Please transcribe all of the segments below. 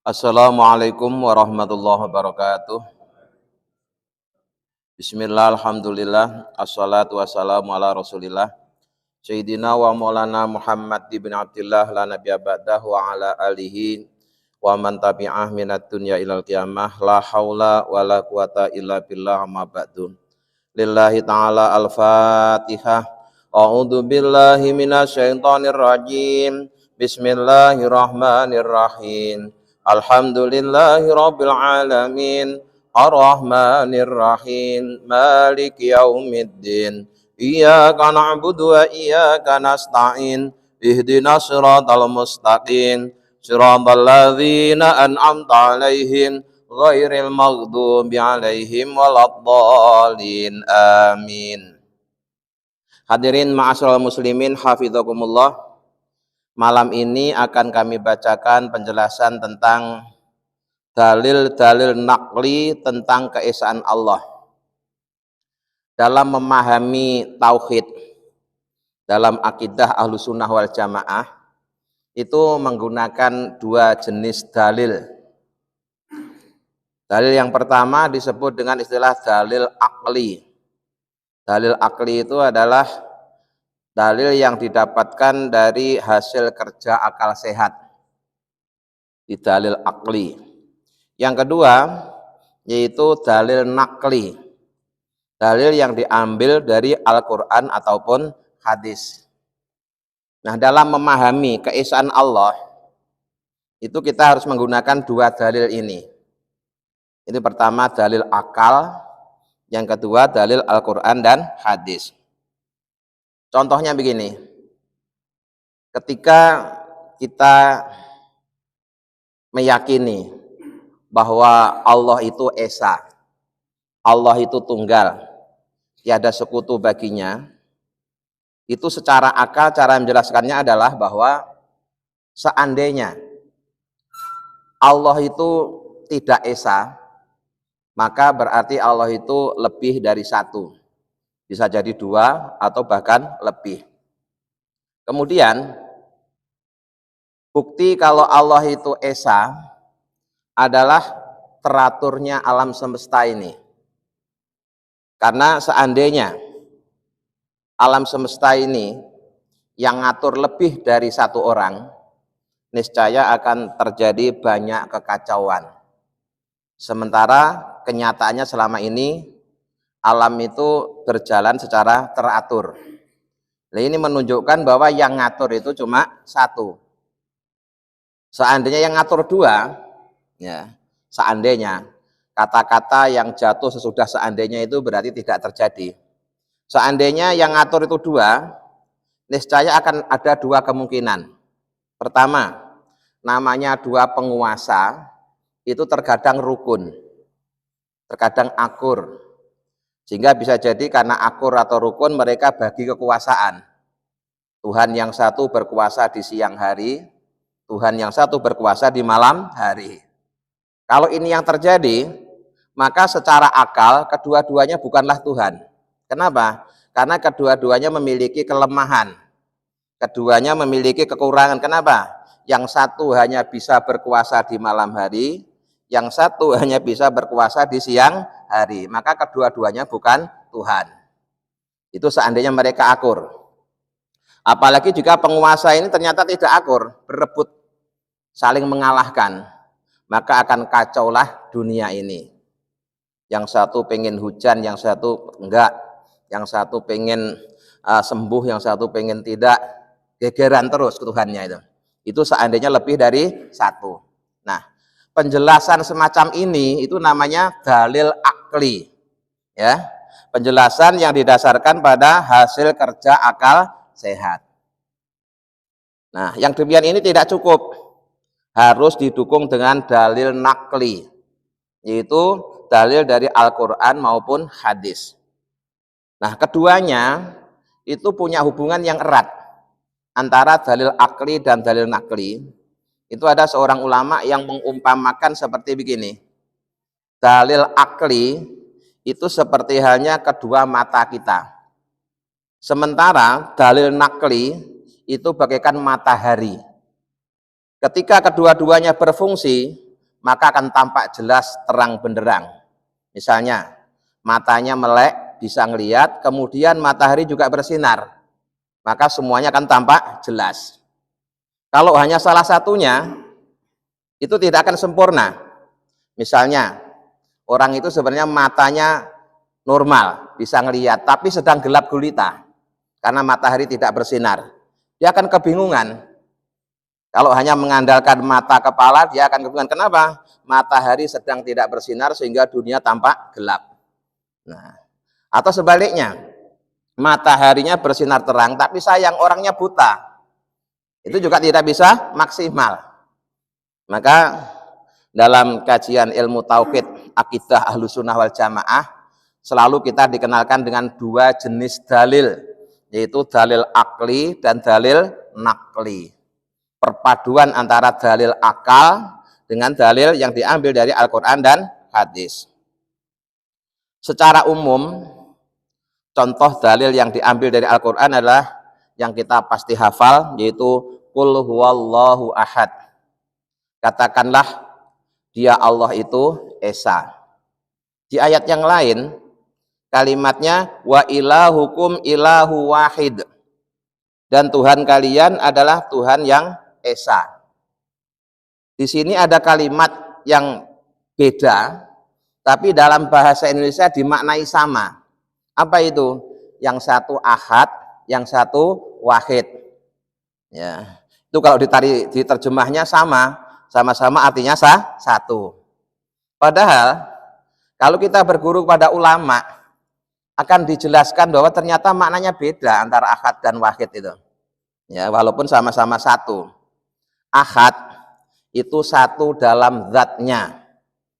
Assalamualaikum warahmatullahi wabarakatuh. Bismillah, alhamdulillah, assalatu wassalamu ala rasulillah Sayyidina wa maulana Muhammad ibn Abdillah la nabiyya ba'dah wa ala alihi wa man tabi'ah minat dunya ilal qiyamah la haula wa la quwata illa billah amma ba'du. Lillahi ta'ala al-fatihah. A'udzu billahi minasyaitonir rajim. Bismillahirrahmanirrahim. Alhamdulillahi rabbil alamin. Ar-Rahmanir Rahim. Maliki yaumiddin. Iyyaka na'budu wa iyyaka nasta'in. Ihdinas siratal mustaqim. Siratal ladzina an'amta 'alaihim ghairil maghdubi 'alaihim waladdallin. Amin. Hadirin ma'asyiral muslimin hafizakumullah. Malam ini akan kami bacakan penjelasan tentang dalil-dalil naqli tentang keesaan Allah. Dalam memahami tauhid, dalam akidah Ahlussunnah wal Jamaah, itu menggunakan dua jenis dalil. Dalil yang pertama disebut dengan istilah dalil akli. Dalil akli itu adalah dalil yang didapatkan dari hasil kerja akal sehat. Di dalil akli. Yang kedua yaitu dalil nakli. Dalil yang diambil dari Al-Quran ataupun hadis. Nah, dalam memahami keesaan Allah, itu kita harus menggunakan dua dalil ini. Ini pertama dalil akal, yang kedua dalil Al-Quran dan hadis. Contohnya begini, ketika kita meyakini bahwa Allah itu esa, Allah itu tunggal, tiada sekutu baginya, itu secara akal cara menjelaskannya adalah bahwa seandainya Allah itu tidak esa, maka berarti Allah itu lebih dari satu. Bisa jadi dua atau bahkan lebih. Kemudian, bukti kalau Allah itu esa adalah teraturnya alam semesta ini. Karena seandainya alam semesta ini yang ngatur lebih dari satu orang, niscaya akan terjadi banyak kekacauan. Sementara kenyataannya selama ini alam itu berjalan secara teratur. Nah, ini menunjukkan bahwa yang ngatur itu cuma satu. Seandainya yang ngatur dua, ya, seandainya kata-kata yang jatuh sesudah seandainya itu berarti tidak terjadi. Seandainya yang ngatur itu dua, niscaya akan ada dua kemungkinan. Pertama, namanya dua penguasa itu terkadang rukun, terkadang akur. Sehingga bisa jadi karena akur atau rukun mereka bagi kekuasaan. Tuhan yang satu berkuasa di siang hari, Tuhan yang satu berkuasa di malam hari. Kalau ini yang terjadi, maka secara akal kedua-duanya bukanlah Tuhan. Kenapa? Karena kedua-duanya memiliki kelemahan. Keduanya memiliki kekurangan. Kenapa? Yang satu hanya bisa berkuasa di malam hari, yang satu hanya bisa berkuasa di siang hari. Maka kedua-duanya bukan Tuhan. Itu seandainya mereka akur. Apalagi jika penguasa ini ternyata tidak akur, berebut, saling mengalahkan, maka akan kacaulah dunia ini. Yang satu pengen hujan, yang satu enggak. Yang satu pengen sembuh, yang satu pengen tidak. Gegeran terus Tuhannya itu. Itu seandainya lebih dari satu. Nah, penjelasan semacam ini itu namanya dalil akli. Ya, penjelasan yang didasarkan pada hasil kerja akal sehat. Nah, yang demikian ini tidak cukup. Harus didukung dengan dalil nakli, yaitu dalil dari Al-Quran maupun hadis. Nah, keduanya itu punya hubungan yang erat antara dalil akli dan dalil nakli. Itu ada seorang ulama yang mengumpamakan seperti begini. Dalil akli itu seperti halnya kedua mata kita. Sementara dalil nakli itu bagaikan matahari. Ketika kedua-duanya berfungsi, maka akan tampak jelas terang benderang. Misalnya, matanya melek, bisa ngelihat, kemudian matahari juga bersinar, maka semuanya akan tampak jelas. Kalau hanya salah satunya, itu tidak akan sempurna. Misalnya, orang itu sebenarnya matanya normal, bisa ngelihat, tapi sedang gelap gulita, karena matahari tidak bersinar. Dia akan kebingungan. Kalau hanya mengandalkan mata kepala, dia akan kebingungan. Kenapa? Matahari sedang tidak bersinar sehingga dunia tampak gelap. Nah, atau sebaliknya, mataharinya bersinar terang, tapi sayang orangnya buta. Itu juga tidak bisa maksimal. Maka dalam kajian ilmu tauhid akidah Ahlussunnah wal Jamaah, selalu kita dikenalkan dengan dua jenis dalil, yaitu dalil akli dan dalil nakli. Perpaduan antara dalil akal dengan dalil yang diambil dari Al-Quran dan hadis. Secara umum, contoh dalil yang diambil dari Al-Quran adalah yang kita pasti hafal, yaitu Qul huwallahu ahad. Katakanlah, dia Allah itu Esa. Di ayat yang lain, kalimatnya wa ilahukum ilahu wahid. Dan Tuhan kalian adalah Tuhan yang Esa. Di sini ada kalimat yang beda, tapi dalam bahasa Indonesia dimaknai sama. Apa itu? Yang satu ahad, yang satu wahid. Ya, itu kalau diterjemahnya sama-sama artinya satu. Padahal kalau kita berguru pada ulama, akan dijelaskan bahwa ternyata maknanya beda antara ahad dan wahid itu. Ya, walaupun sama-sama satu. Ahad itu satu dalam zatnya,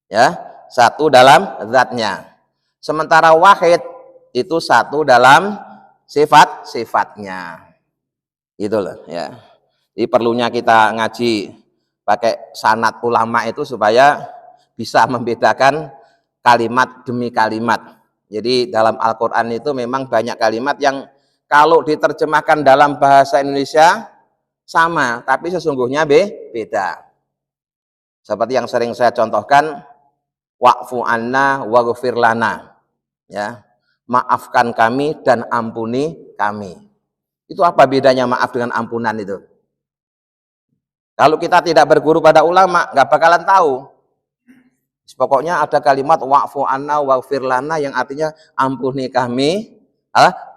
ya, satu dalam zatnya. Sementara wahid itu satu dalam sifat-sifatnya. Gitu loh, ya. Jadi perlunya kita ngaji pakai sanad ulama itu supaya bisa membedakan kalimat demi kalimat. Jadi dalam Al-Quran itu memang banyak kalimat yang kalau diterjemahkan dalam bahasa Indonesia sama, tapi sesungguhnya beda. Seperti yang sering saya contohkan, wa'fu anna waghfir lana. Ya, maafkan kami dan ampuni kami. Itu apa bedanya maaf dengan ampunan itu? Kalau kita tidak berguru pada ulama, nggak bakalan tahu. Pokoknya ada kalimat wa'fu anna waghfir lana yang artinya ampuni kami,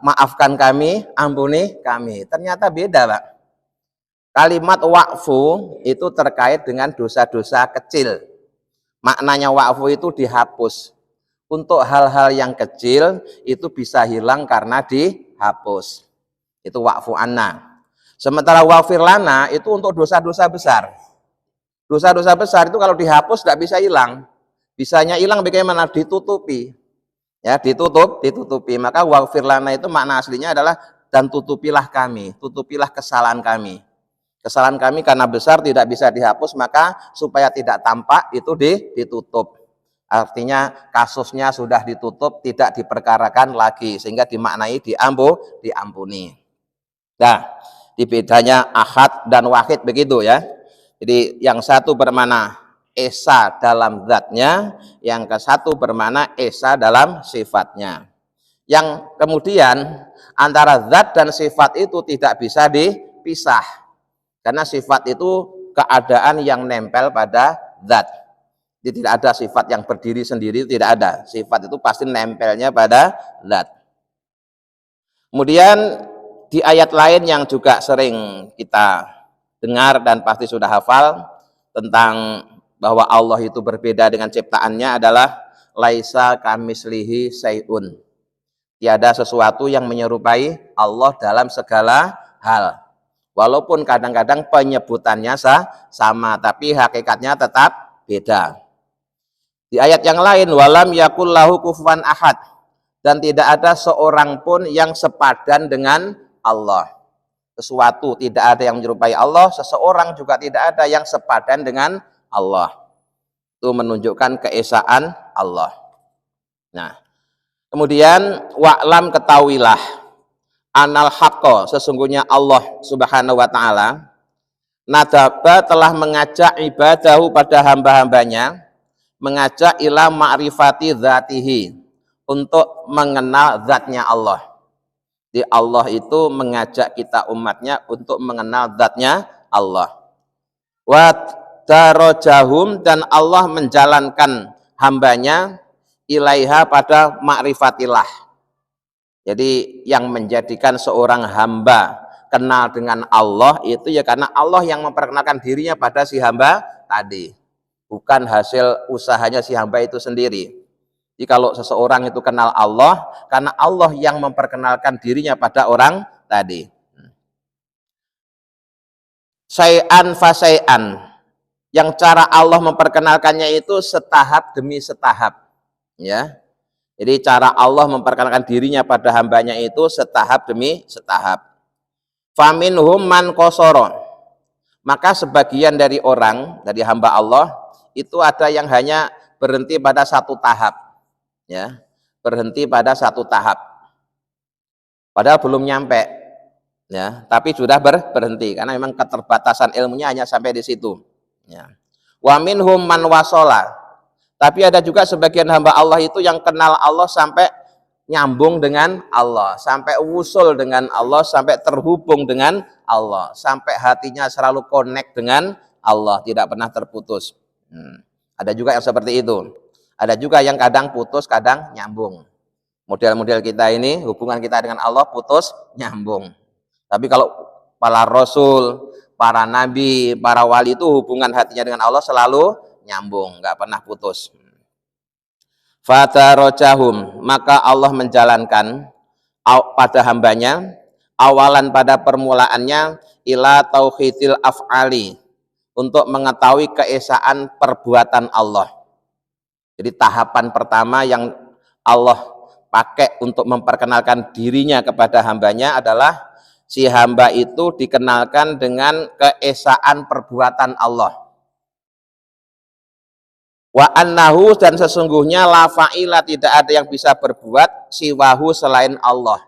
maafkan kami, ampuni kami. Ternyata beda, Pak. Kalimat wa'fu itu terkait dengan dosa-dosa kecil. Maknanya wa'fu itu dihapus. Untuk hal-hal yang kecil itu bisa hilang karena dihapus. Itu wa'fu anna. Sementara waghfir lana itu untuk dosa-dosa besar. Dosa-dosa besar itu kalau dihapus tidak bisa hilang. Bisanya hilang bagaimana? Ditutupi. Ya, ditutupi. Maka waghfir lana itu makna aslinya adalah dan tutupilah kami, tutupilah kesalahan kami. Kesalahan kami karena besar tidak bisa dihapus, maka supaya tidak tampak itu ditutup. Artinya kasusnya sudah ditutup, tidak diperkarakan lagi, sehingga dimaknai diampuni. Nah, di bedanya ahad dan wahid begitu ya. Jadi yang satu bermakna Esa dalam zatnya, yang ke satu bermakna Esa dalam sifatnya. Yang kemudian antara zat dan sifat itu tidak bisa dipisah. Karena sifat itu keadaan yang nempel pada zat. Jadi tidak ada sifat yang berdiri sendiri, tidak ada. Sifat itu pasti nempelnya pada zat. Kemudian di ayat lain yang juga sering kita dengar dan pasti sudah hafal tentang bahwa Allah itu berbeda dengan ciptaannya adalah laisa kamislihi sayun. Tiada sesuatu yang menyerupai Allah dalam segala hal. Walaupun kadang-kadang penyebutannya sama, tapi hakikatnya tetap beda. Di ayat yang lain, walam yakul lahu kufuwan ahad, dan tidak ada seorang pun yang sepadan dengan Allah. Sesuatu tidak ada yang menyerupai Allah, seseorang juga tidak ada yang sepadan dengan Allah. Itu menunjukkan keesaan Allah. Nah, kemudian wa'lam ketahuilah anal haqqo, sesungguhnya Allah Subhanahu wa taala nadaba telah mengajak ibadahu pada hamba-hambanya, mengajak ila ma'rifati dzatihi, untuk mengenal zatnya Allah. Di Allah itu mengajak kita umatnya untuk mengenal zatnya Allah. Wa darajahum, dan Allah menjalankan hambanya ilaiha pada ma'rifatillah. Jadi yang menjadikan seorang hamba kenal dengan Allah itu ya karena Allah yang memperkenalkan dirinya pada si hamba tadi, bukan hasil usahanya si hamba itu sendiri. Jadi kalau seseorang itu kenal Allah, karena Allah yang memperkenalkan dirinya pada orang tadi. Syai'an fa syai'an, yang cara Allah memperkenalkannya itu setahap demi setahap, ya. Jadi cara Allah memperkenalkan dirinya pada hambanya itu setahap demi setahap. Faminhum man qasara, maka sebagian dari orang, dari hamba Allah itu ada yang hanya berhenti pada satu tahap, ya, berhenti pada satu tahap, padahal belum nyampe, ya, tapi sudah berhenti karena memang keterbatasan ilmunya hanya sampai di situ, ya. Wa minhum man wasala, tapi ada juga sebagian hamba Allah itu yang kenal Allah sampai nyambung dengan Allah, sampai wusul dengan Allah, sampai terhubung dengan Allah, sampai hatinya selalu connect dengan Allah, tidak pernah terputus. Ada juga yang seperti itu. Ada juga yang kadang putus, kadang nyambung. Model-model kita ini, hubungan kita dengan Allah putus, nyambung. Tapi kalau para rasul, para nabi, para wali itu hubungan hatinya dengan Allah selalu nyambung, nggak pernah putus. Fadarajahum, maka Allah menjalankan pada hambanya, awalan pada permulaannya, ila tauhidil af'ali, untuk mengetahui keesaan perbuatan Allah. Jadi tahapan pertama yang Allah pakai untuk memperkenalkan dirinya kepada hambanya adalah si hamba itu dikenalkan dengan keesaan perbuatan Allah. Wa annahu, dan sesungguhnya la fa'ila, tidak ada yang bisa berbuat siwahu selain Allah.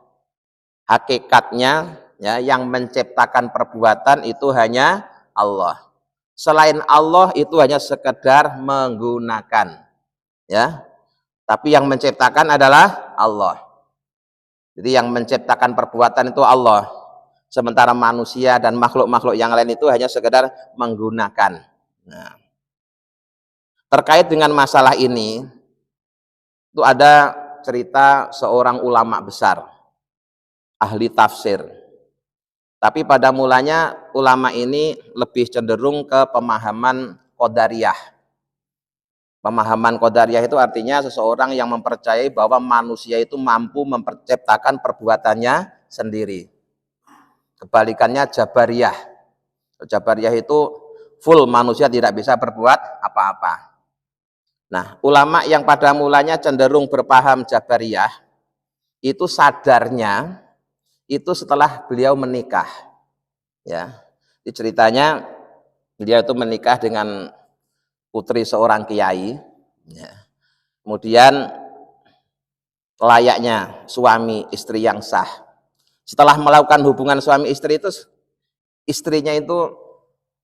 Hakikatnya, ya, yang menciptakan perbuatan itu hanya Allah. Selain Allah itu hanya sekedar menggunakan, ya. Tapi yang menciptakan adalah Allah. Jadi yang menciptakan perbuatan itu Allah. Sementara manusia dan makhluk-makhluk yang lain itu hanya sekedar menggunakan. Nah, terkait dengan masalah ini, itu ada cerita seorang ulama besar, ahli tafsir. Tapi pada mulanya ulama ini lebih cenderung ke pemahaman qadariyah. Pemahaman qadariyah itu artinya seseorang yang mempercayai bahwa manusia itu mampu menciptakan perbuatannya sendiri. Kebalikannya Jabariyah. Jabariyah itu full manusia tidak bisa berbuat apa-apa. Nah, ulama yang pada mulanya cenderung berpaham Jabariyah, itu sadarnya itu setelah beliau menikah. Ya, di ceritanya beliau itu menikah dengan putri seorang kiai, ya. Kemudian layaknya suami istri yang sah, setelah melakukan hubungan suami istri itu, istrinya itu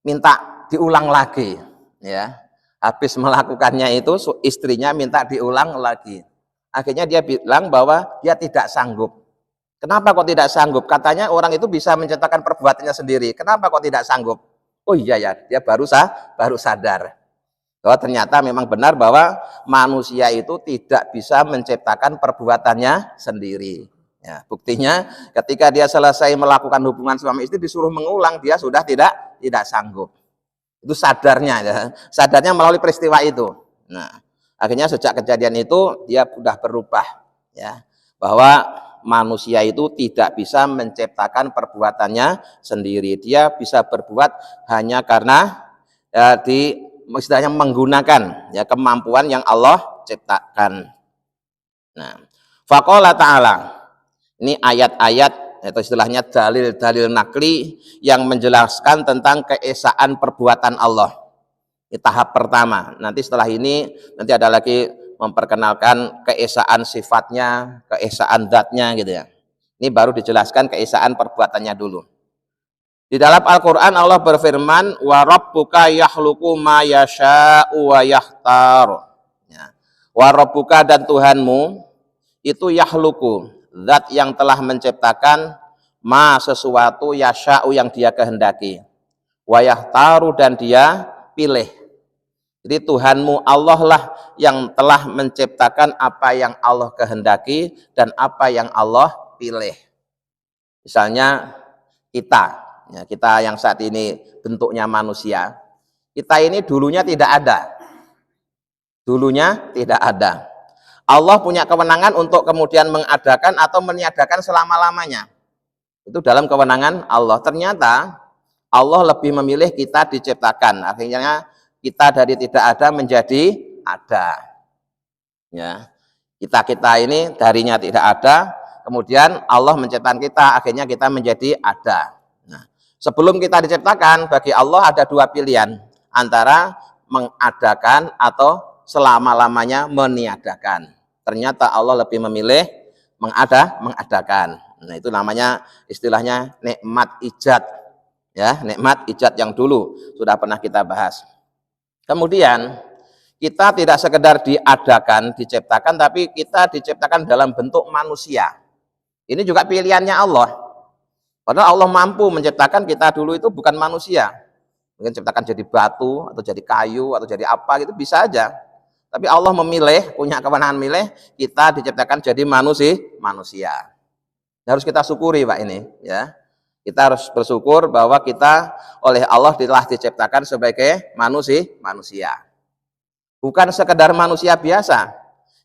minta diulang lagi, ya. Habis melakukannya itu istrinya minta diulang lagi. Akhirnya dia bilang bahwa dia tidak sanggup. Kenapa kok tidak sanggup? Katanya orang itu bisa menciptakan perbuatannya sendiri. Kenapa kok tidak sanggup? Oh iya ya, dia baru sadar bahwa ternyata memang benar bahwa manusia itu tidak bisa menciptakan perbuatannya sendiri. Ya, buktinya ketika dia selesai melakukan hubungan suami istri disuruh mengulang, dia sudah tidak sanggup. Itu sadarnya, ya. Sadarnya melalui peristiwa itu. Nah, akhirnya sejak kejadian itu dia sudah berubah, ya, bahwa manusia itu tidak bisa menciptakan perbuatannya sendiri. Dia bisa berbuat hanya karena ya, istilahnya menggunakan, ya, kemampuan yang Allah ciptakan. Nah, faqala ta'ala, ini ayat-ayat atau istilahnya dalil-dalil nakli yang menjelaskan tentang keesaan perbuatan Allah. Ini tahap pertama. Nanti setelah ini nanti ada lagi memperkenalkan keesaan sifatnya, keesaan zatnya gitu ya. Ini baru dijelaskan keesaan perbuatannya dulu. Di dalam Al-Qur'an Allah berfirman, wa rabbuka yakhluqu ma yasha'u wa yakhtar. Ya. Wa rabbuka, dan Tuhanmu itu yakhluqu, zat yang telah menciptakan ma, sesuatu, yasha'u, yang dia kehendaki, wa yakhtaru, dan dia pilih. Jadi Tuhanmu Allah lah yang telah menciptakan apa yang Allah kehendaki dan apa yang Allah pilih. Misalnya kita, ya, kita yang saat ini bentuknya manusia, kita ini dulunya tidak ada. Dulunya tidak ada. Allah punya kewenangan untuk kemudian mengadakan atau meniadakan selama-lamanya. Itu dalam kewenangan Allah. Ternyata Allah lebih memilih kita diciptakan. Akhirnya kita dari tidak ada menjadi ada. Ya. Kita ini darinya tidak ada, kemudian Allah menciptakan kita, akhirnya kita menjadi ada. Nah, sebelum kita diciptakan, bagi Allah ada dua pilihan, antara mengadakan atau selama-lamanya meniadakan. Ternyata Allah lebih memilih mengadakan. Nah, itu namanya, istilahnya nikmat ijad. Ya, nikmat ijad yang dulu sudah pernah kita bahas. Kemudian kita tidak sekedar diadakan, diciptakan, tapi kita diciptakan dalam bentuk manusia. Ini juga pilihannya Allah. Padahal Allah mampu menciptakan kita dulu itu bukan manusia. Mungkin ciptakan jadi batu, atau jadi kayu, atau jadi apa gitu, bisa aja. Tapi Allah memilih, punya kewenangan milih, kita diciptakan jadi manusia. Harus kita syukuri Pak ini. Ya. Kita harus bersyukur bahwa kita oleh Allah telah diciptakan sebagai manusia. Bukan sekedar manusia biasa,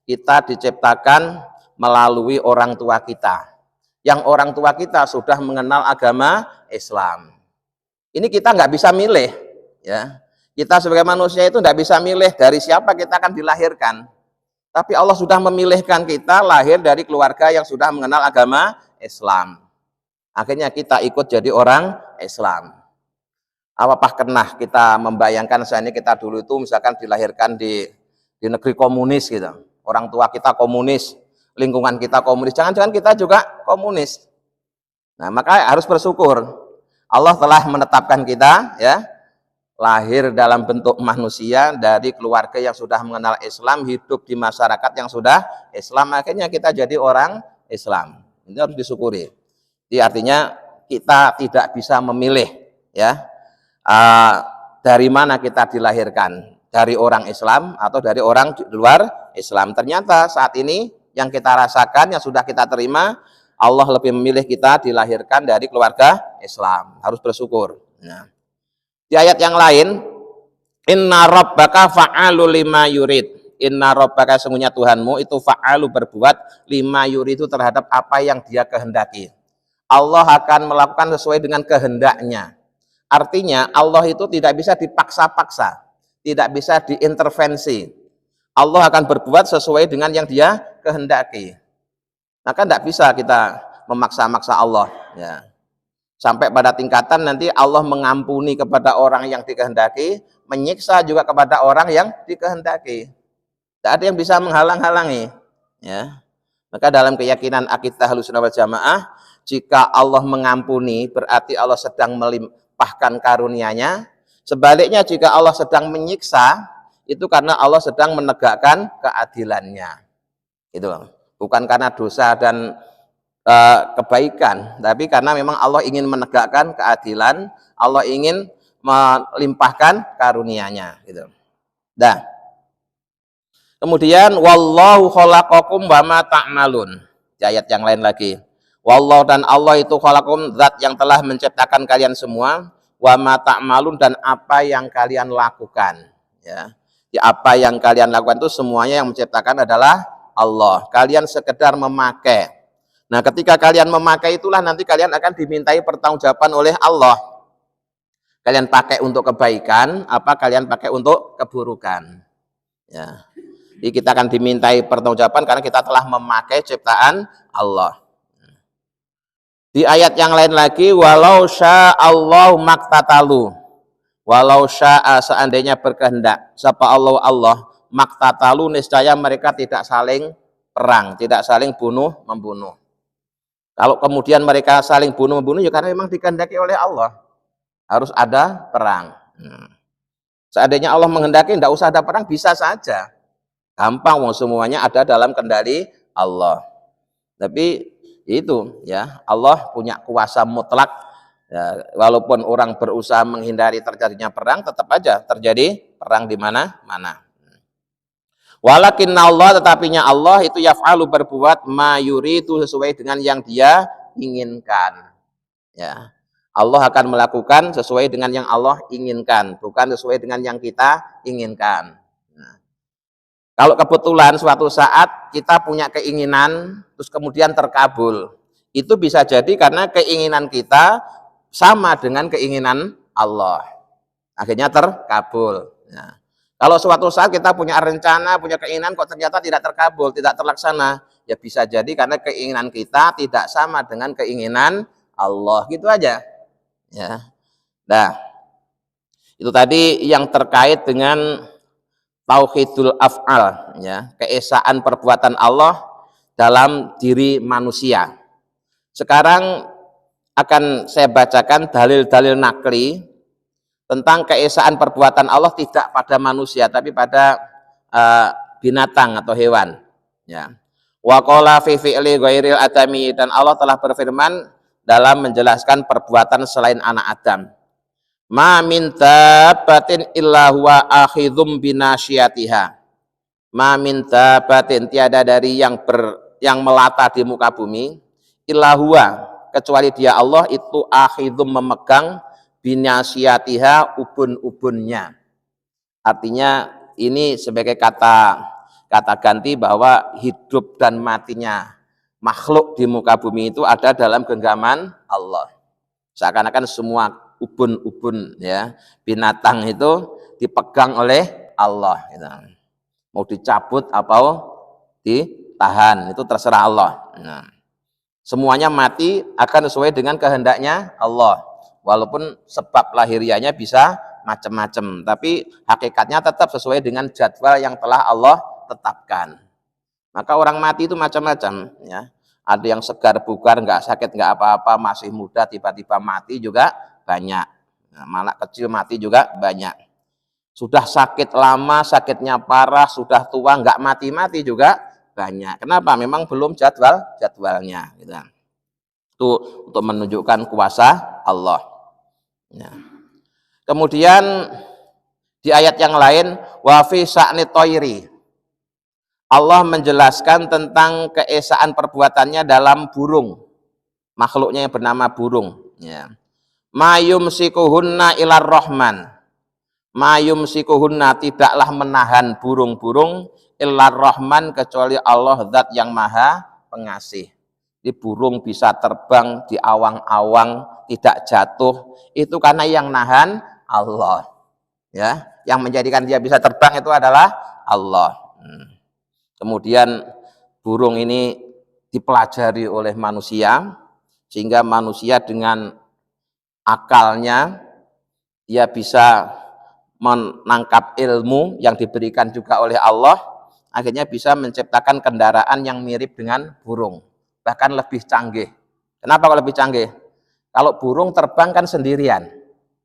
kita diciptakan melalui orang tua kita. Yang orang tua kita sudah mengenal agama Islam. Ini kita nggak bisa milih, ya. Kita sebagai manusia itu nggak bisa milih dari siapa kita akan dilahirkan. Tapi Allah sudah memilihkan kita lahir dari keluarga yang sudah mengenal agama Islam. Akhirnya kita ikut jadi orang Islam. Apakah pernah kita membayangkan saat ini kita dulu itu misalkan dilahirkan di negeri komunis gitu. Orang tua kita komunis, lingkungan kita komunis, jangan-jangan kita juga komunis. Nah, maka harus bersyukur. Allah telah menetapkan kita ya lahir dalam bentuk manusia dari keluarga yang sudah mengenal Islam, hidup di masyarakat yang sudah Islam, akhirnya kita jadi orang Islam. Ini harus disyukuri. Jadi artinya kita tidak bisa memilih ya. Dari mana kita dilahirkan, dari orang Islam atau dari orang di luar Islam. Ternyata saat ini yang kita rasakan, yang sudah kita terima, Allah lebih memilih kita dilahirkan dari keluarga Islam. Harus bersyukur. Nah, di ayat yang lain, inna rabbaka fa'alu lima yurid. Inna rabbaka, sesungguhnya Tuhanmu itu fa'alu, berbuat lima yurid, itu terhadap apa yang dia kehendaki. Allah akan melakukan sesuai dengan kehendaknya. Artinya Allah itu tidak bisa dipaksa-paksa, tidak bisa diintervensi. Allah akan berbuat sesuai dengan yang dia kehendaki. Maka tidak bisa kita memaksa-maksa Allah. Ya. Sampai pada tingkatan nanti Allah mengampuni kepada orang yang dikehendaki, menyiksa juga kepada orang yang dikehendaki. Tidak ada yang bisa menghalang-halangi. Ya. Maka dalam keyakinan akidah Ahlussunnah wal Jamaah, jika Allah mengampuni berarti Allah sedang melimpahkan karunia-Nya. Sebaliknya jika Allah sedang menyiksa, itu karena Allah sedang menegakkan keadilan-Nya. Itu bukan karena dosa dan kebaikan, tapi karena memang Allah ingin menegakkan keadilan, Allah ingin melimpahkan karunia-Nya. Gitu. Nah, kemudian wallahu khalaqakum wa ma ta'malun. Di ayat yang lain lagi. Wallahu, dan Allah itu khalaqakum, zat yang telah menciptakan kalian semua, wa ma ta'malun, dan apa yang kalian lakukan. Ya. Di apa yang kalian lakukan itu semuanya yang menciptakan adalah Allah. Kalian sekedar memakai. Nah, ketika kalian memakai itulah nanti kalian akan dimintai pertanggungjawaban oleh Allah. Kalian pakai untuk kebaikan, apa kalian pakai untuk keburukan. Ya. Jadi kita akan dimintai pertanggungjawaban karena kita telah memakai ciptaan Allah. Di ayat yang lain lagi, walau sya'allahu maktatalu. Walau sya'a, seandainya berkehendak, sapa Allah maktatalu, niscaya mereka tidak saling perang, tidak saling bunuh-membunuh. Kalau kemudian mereka saling bunuh-membunuh, ya karena memang dikehendaki oleh Allah. harus ada perang. Seandainya Allah menghendaki tidak usah ada perang, bisa saja. Gampang, wong semuanya ada dalam kendali Allah. Tapi itu ya, Allah punya kuasa mutlak. Ya, walaupun orang berusaha menghindari terjadinya perang, tetap aja terjadi perang di mana-mana. Walakin Allah, tetapinya Allah itu yaf'alu berbuat ma yuridu sesuai dengan yang Dia inginkan. Ya. Allah akan melakukan sesuai dengan yang Allah inginkan, bukan sesuai dengan yang kita inginkan. Nah, kalau kebetulan suatu saat kita punya keinginan, terus kemudian terkabul, itu bisa jadi karena keinginan kita sama dengan keinginan Allah. Akhirnya terkabul. Nah, kalau suatu saat kita punya rencana, punya keinginan, kok ternyata tidak terkabul, tidak terlaksana, ya bisa jadi karena keinginan kita tidak sama dengan keinginan Allah. Gitu aja. Ya. Nah, itu tadi yang terkait dengan tauhidul af'al, ya, keesaan perbuatan Allah dalam diri manusia. Sekarang akan saya bacakan dalil-dalil nakli tentang keesaan perbuatan Allah tidak pada manusia tapi pada binatang atau hewan. Ya. Wa qala fi fi'li ghairil adami, dan Allah telah berfirman dalam menjelaskan perbuatan selain anak Adam. Ma min dabbatin illa huwa akhidhum binasyatiha. Ma min dabbatin, tiada dari yang melata di muka bumi, illa huwa, kecuali Dia Allah itu akhidhum memegang binasyatiha, ubun-ubunnya. Artinya ini sebagai kata ganti bahwa hidup dan matinya makhluk di muka bumi itu ada dalam genggaman Allah. Seakan-akan semua ubun-ubun, ya, binatang itu dipegang oleh Allah. Gitu. Mau dicabut atau ditahan itu terserah Allah. Nah, semuanya mati akan sesuai dengan kehendaknya Allah. Walaupun sebab lahirianya bisa macam-macam, tapi hakikatnya tetap sesuai dengan jadwal yang telah Allah tetapkan. Maka orang mati itu macam-macam, ya. Ada yang segar bugar, nggak sakit, nggak apa-apa, masih muda tiba-tiba mati juga banyak. Nah, malah kecil mati juga banyak. Sudah sakit lama, sakitnya parah, sudah tua, nggak mati-mati juga banyak. Kenapa? Memang belum jadwalnya. Gitu. Itu untuk menunjukkan kuasa Allah. Ya. Kemudian di ayat yang lain, wa fi sa'ni toiri, Allah menjelaskan tentang keesaan perbuatannya dalam burung, makhluknya yang bernama burung. Ya. Ma yumsikuhunna ilar rahman, ma yumsikuhunna, tidaklah menahan burung-burung ilar rahman, kecuali Allah zat yang maha pengasih. Di burung bisa terbang di awang-awang, tidak jatuh, itu karena yang nahan Allah. Ya, yang menjadikan dia bisa terbang itu adalah Allah. Kemudian burung ini dipelajari oleh manusia, sehingga manusia dengan akalnya dia bisa menangkap ilmu yang diberikan juga oleh Allah, akhirnya bisa menciptakan kendaraan yang mirip dengan burung, bahkan lebih canggih. Kenapa kalau lebih canggih? Kalau burung terbang kan sendirian,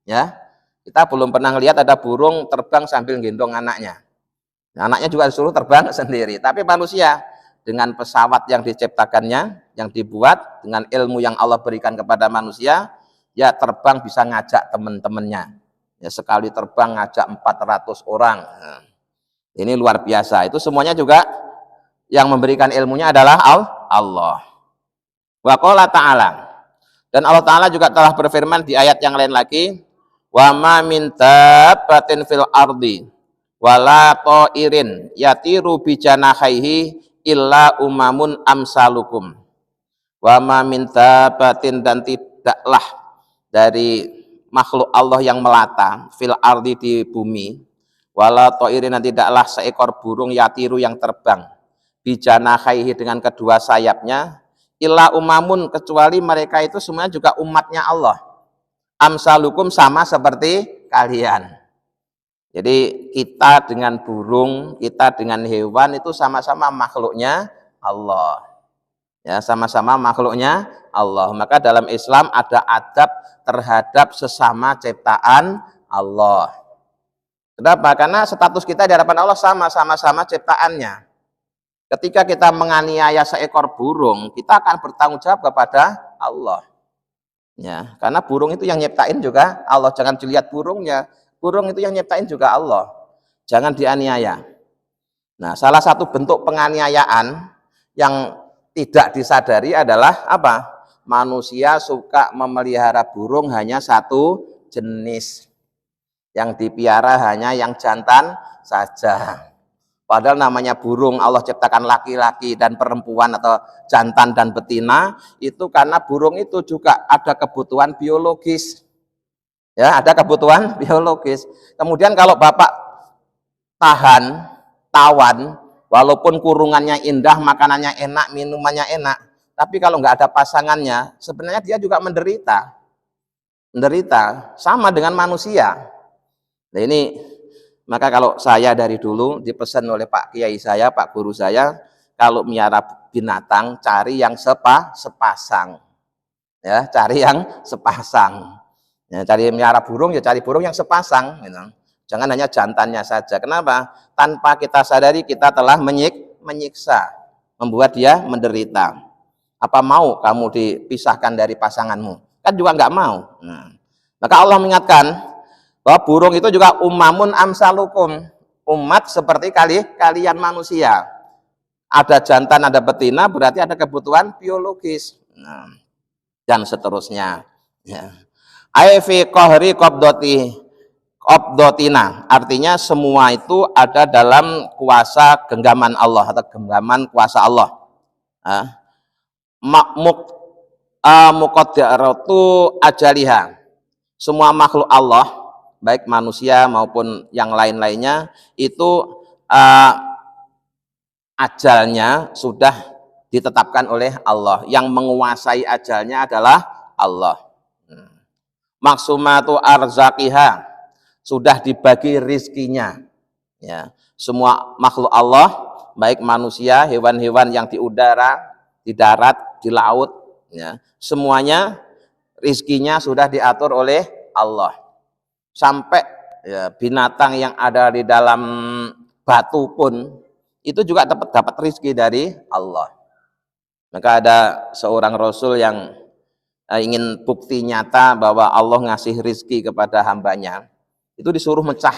ya. Kita belum pernah lihat ada burung terbang sambil gendong anaknya. Anaknya juga disuruh terbang sendiri. Tapi manusia dengan pesawat yang diciptakannya, yang dibuat dengan ilmu yang Allah berikan kepada manusia, ya terbang bisa ngajak teman-temannya. Ya sekali terbang ngajak 400 orang. Nah, ini luar biasa. Itu semuanya juga yang memberikan ilmunya adalah Allah. Wa qala ta'ala, dan Allah Ta'ala juga telah berfirman di ayat yang lain lagi, wa ma min dabbatin fil ardi wala ta'irin yatiru bi janahihi illa umamun amsalukum. Wa ma min dabbatin, dan tidaklah dari makhluk Allah yang melata fil ardi di bumi, wala ta'irin, dan tidaklah seekor burung yatiru yang terbang bi janahihi dengan kedua sayapnya, illa umamun, kecuali mereka itu semuanya juga umatnya Allah. Amsalukum, sama seperti kalian. Jadi kita dengan burung, kita dengan hewan itu sama-sama makhluknya Allah. Ya, sama-sama makhluknya Allah. Maka dalam Islam ada adab terhadap sesama ciptaan Allah. Kenapa? Karena status kita di hadapan Allah sama-sama ciptaannya. Ketika kita menganiaya seekor burung, kita akan bertanggung jawab kepada Allah. Ya, karena burung itu yang nyiptain juga Allah. Jangan dilihat burungnya. Burung itu yang nyiptain juga Allah. Jangan dianiaya. Nah, salah satu bentuk penganiayaan yang tidak disadari adalah apa? Manusia suka memelihara burung hanya satu jenis. Yang dipiara hanya yang jantan saja. Padahal namanya burung, Allah ciptakan laki-laki dan perempuan atau jantan dan betina, itu karena burung itu juga ada kebutuhan biologis. Ya, ada kebutuhan biologis. Kemudian kalau Bapak tawan, walaupun kurungannya indah, makanannya enak, minumannya enak, tapi kalau nggak ada pasangannya, sebenarnya dia juga menderita. Menderita, sama dengan manusia. Nah ini, maka kalau saya dari dulu dipesan oleh Pak Kiai saya, Pak Guru saya, kalau miara binatang cari yang sepasang, ya cari yang sepasang. Ya, cari miara burung ya cari burung yang sepasang, gitu. Jangan hanya jantannya saja. Kenapa? Tanpa kita sadari kita telah menyiksa, membuat dia menderita. Apa mau kamu dipisahkan dari pasanganmu? Kan juga nggak mau. Nah, maka Allah mengingatkan bahwa burung itu juga ummamun amsalukum, umat seperti kalian manusia. Ada jantan, ada betina, berarti ada kebutuhan biologis. Nah, dan seterusnya. Ya. Aifi kohri qabdotina, artinya semua itu ada dalam kuasa genggaman Allah atau genggaman kuasa Allah. Muqaddaratu ajaliha, semua makhluk Allah, baik manusia maupun yang lain-lainnya, itu ajalnya sudah ditetapkan oleh Allah. Yang menguasai ajalnya adalah Allah. Maksumatu arzakiha, sudah dibagi rizkinya. Ya, semua makhluk Allah, baik manusia, hewan-hewan yang di udara, di darat, di laut, ya, semuanya rizkinya sudah diatur oleh Allah. Sampai ya, binatang yang ada di dalam batu pun itu juga dapat rizki dari Allah. Maka ada seorang Rasul yang ingin bukti nyata bahwa Allah ngasih rizki kepada hambanya, itu disuruh mecah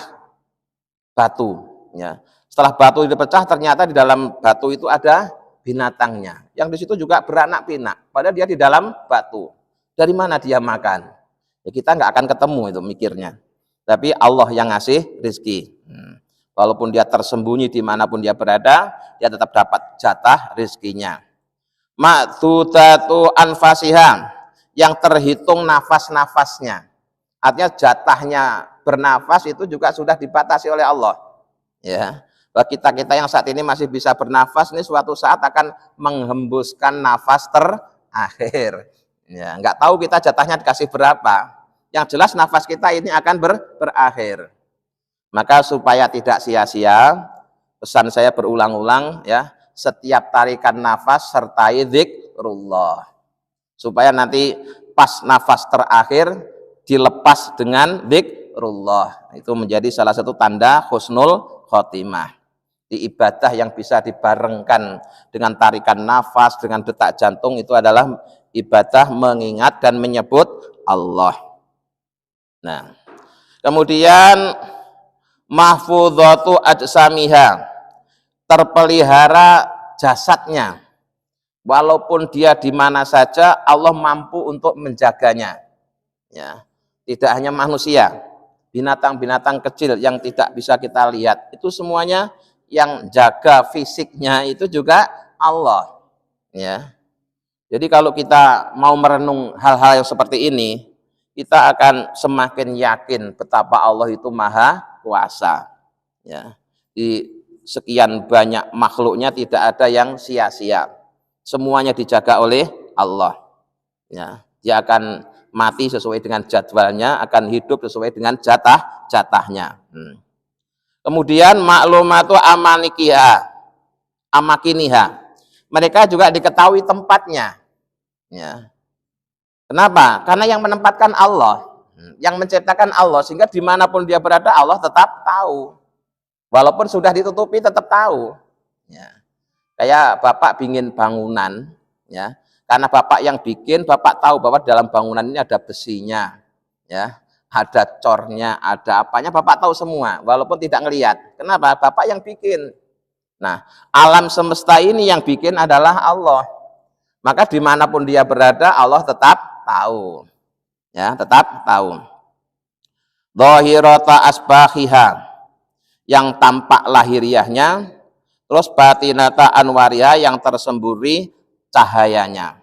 batu. Ya. Setelah batu dipecah, ternyata di dalam batu itu ada binatangnya, yang di situ juga beranak pinak, padahal dia di dalam batu. Dari mana dia makan? Ya, kita nggak akan ketemu itu mikirnya. Tapi Allah yang ngasih rizki. Walaupun dia tersembunyi dimanapun dia berada, dia tetap dapat jatah rizkinya. Ma'tutatu anfasiha, yang terhitung nafas-nafasnya. Artinya jatahnya bernafas itu juga sudah dibatasi oleh Allah. Ya, bagi kita yang saat ini masih bisa bernafas, ini suatu saat akan menghembuskan nafas terakhir. Ya, nggak tahu kita jatahnya dikasih berapa. Yang jelas nafas kita ini akan berakhir. Maka supaya tidak sia-sia, pesan saya berulang-ulang ya, setiap tarikan nafas sertai zikrullah. Supaya nanti pas nafas terakhir dilepas dengan zikrullah. Itu menjadi salah satu tanda husnul khotimah. Di ibadah yang bisa dibarengkan dengan tarikan nafas, dengan detak jantung, itu adalah ibadah mengingat dan menyebut Allah. Nah, kemudian mahfudhatu ajsamiha, terpelihara jasadnya. Walaupun dia di mana saja, Allah mampu untuk menjaganya. Ya, tidak hanya manusia, binatang-binatang kecil yang tidak bisa kita lihat, itu semuanya yang jaga fisiknya itu juga Allah. Ya, jadi kalau kita mau merenung hal-hal yang seperti ini, kita akan semakin yakin betapa Allah itu maha kuasa. Ya, di sekian banyak makhluknya tidak ada yang sia-sia. Semuanya dijaga oleh Allah. Ya, dia akan mati sesuai dengan jadwalnya, akan hidup sesuai dengan jatahnya. Kemudian maklumatu amakiniha, mereka juga diketahui tempatnya. Ya. Kenapa? Karena yang menempatkan Allah, yang menciptakan Allah, sehingga dimanapun dia berada Allah tetap tahu. Walaupun sudah ditutupi tetap tahu. Ya. Kayak Bapak bikin bangunan, ya, karena Bapak yang bikin, Bapak tahu bahwa dalam bangunan ini ada besinya, ya, ada cornya, ada apanya, Bapak tahu semua, walaupun tidak ngelihat. Kenapa? Bapak yang bikin. Nah, alam semesta ini yang bikin adalah Allah. Maka dimanapun dia berada, Allah tetap tahu, ya, tetap tahu. Dhahirata asbahiha, yang tampak lahiriahnya, terus batinata anwariha, yang tersembunyi cahayanya.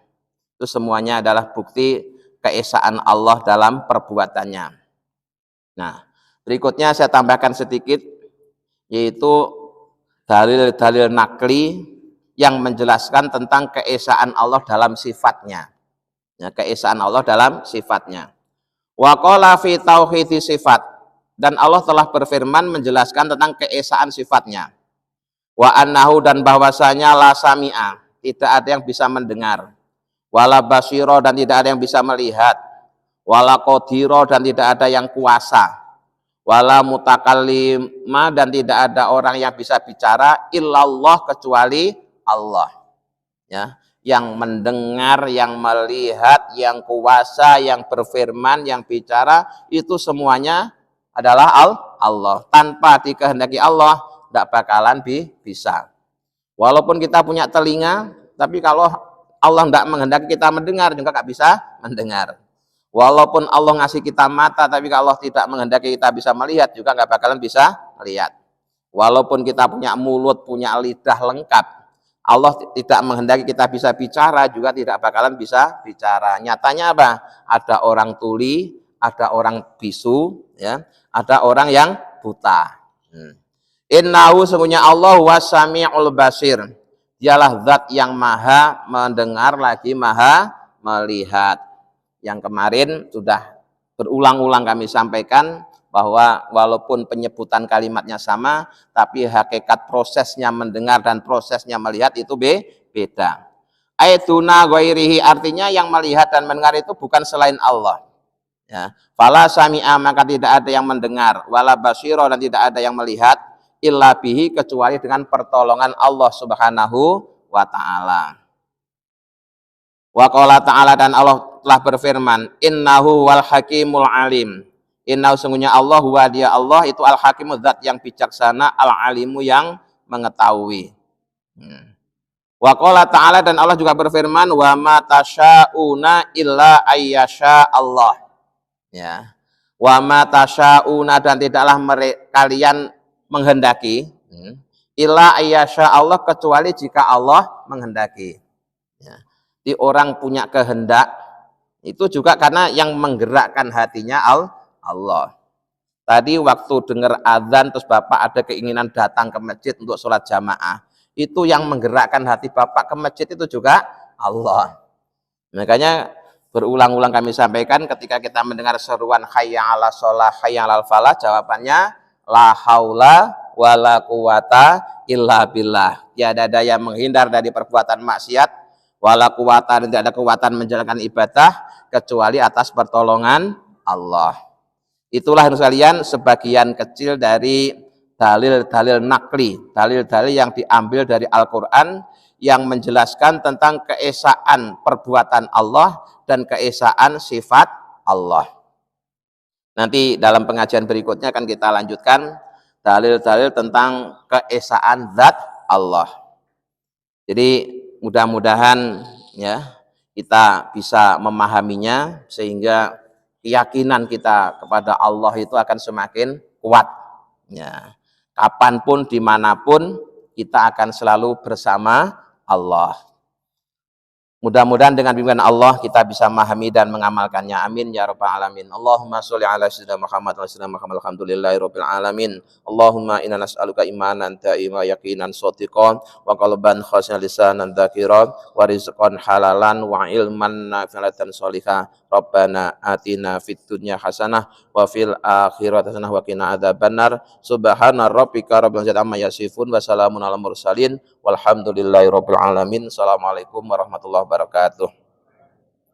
Itu semuanya adalah bukti keesaan Allah dalam perbuatannya. Nah, berikutnya saya tambahkan sedikit, yaitu dalil-dalil nakli yang menjelaskan tentang keesaan Allah dalam sifatnya. Ya, keesaan Allah dalam sifatnya. Wa qala fi tauhidi sifat, dan Allah telah berfirman menjelaskan tentang keesaan sifatnya. Wa annahu, dan bahwasanya la sami'a, tidak ada yang bisa mendengar, wala basiro, dan tidak ada yang bisa melihat, wala qadiro, dan tidak ada yang kuasa, wala mutakallima, dan tidak ada orang yang bisa bicara, illallah, kecuali Allah. Ya, yang mendengar, yang melihat, yang kuasa, yang berfirman, yang bicara, itu semuanya adalah Allah. Tanpa dikehendaki Allah tidak bakalan bisa. Walaupun kita punya telinga, tapi kalau Allah tidak menghendaki kita mendengar, juga nggak bisa mendengar. Walaupun Allah ngasih kita mata, tapi kalau Allah tidak menghendaki kita bisa melihat, juga nggak bakalan bisa melihat. Walaupun kita punya mulut, punya lidah lengkap, Allah tidak menghendaki kita bisa bicara, juga tidak bakalan bisa bicara. Nyatanya apa? Ada orang tuli, ada orang bisu, ya, ada orang yang buta. Innahu, sesungguhnya Allah was-sami'ul basir, dialah zat yang maha mendengar lagi maha melihat. Yang kemarin sudah berulang-ulang kami sampaikan bahwa walaupun penyebutan kalimatnya sama, tapi hakikat prosesnya mendengar dan prosesnya melihat itu beda. Aiduna ghairihi, artinya yang melihat dan mendengar itu bukan selain Allah. Ya. Fala sami'a, maka tidak ada yang mendengar, wala basiro, dan tidak ada yang melihat, illa bihi, kecuali dengan pertolongan Allah Subhanahu wa ta'ala. Wa qala ta'ala, dan Allah telah berfirman, innahu wal hakimul alim. Innahu, sungguhnya Allah, wa dia Allah itu al-hakimu, zat yang bijaksana, al-alimu, yang mengetahui. Wa qala ta'ala, dan Allah juga berfirman, wa ma tasya'una illa ayyasha Allah. Ya. Wa ma tasya'una, dan tidaklah kalian menghendaki, illa ayyasha Allah, kecuali jika Allah menghendaki. Ya. Di orang punya kehendak itu juga karena yang menggerakkan hatinya Allah. Tadi waktu dengar azan terus Bapak ada keinginan datang ke masjid untuk sholat jamaah, itu yang menggerakkan hati Bapak ke masjid itu juga Allah. Makanya berulang-ulang kami sampaikan, ketika kita mendengar seruan hayya 'alas shalah, hayya 'alal falah, jawabannya la haula wala quwata illa billah. Tiada daya menghindar dari perbuatan maksiat, wala quwata, dan tidak ada kekuatan menjalankan ibadah kecuali atas pertolongan Allah. Itulah sekalian sebagian kecil dari dalil-dalil nakli, dalil-dalil yang diambil dari Al-Quran yang menjelaskan tentang keesaan perbuatan Allah dan keesaan sifat Allah. Nanti dalam pengajian berikutnya akan kita lanjutkan dalil-dalil tentang keesaan zat Allah. Jadi mudah-mudahan ya kita bisa memahaminya sehingga keyakinan kita kepada Allah itu akan semakin kuat. Ya. Kapanpun, dimanapun, kita akan selalu bersama Allah. Mudah-mudahan dengan bimbingan Allah kita bisa memahami dan mengamalkannya. Amin ya rabbal alamin. Allahumma sholli ala sayyidina Muhammad wa sallam alhamdulillahi rabbil alamin. Allahumma inna nas'aluka imanan da'ima yaqinan shadiqan wa qalban khashi'an lisanan dzakiran wa rizqan halalan wa ilman nafi'atan sholihah Rabbana atina fid dunya hasanah wa fil akhirati hasanah wa qina adzabannar. Subhana rabbika rabbil izzati amma yasifun wa salamun alal mursalin walhamdulillahi rabbil alamin. Assalamualaikum warahmatullahi wabarakatuh.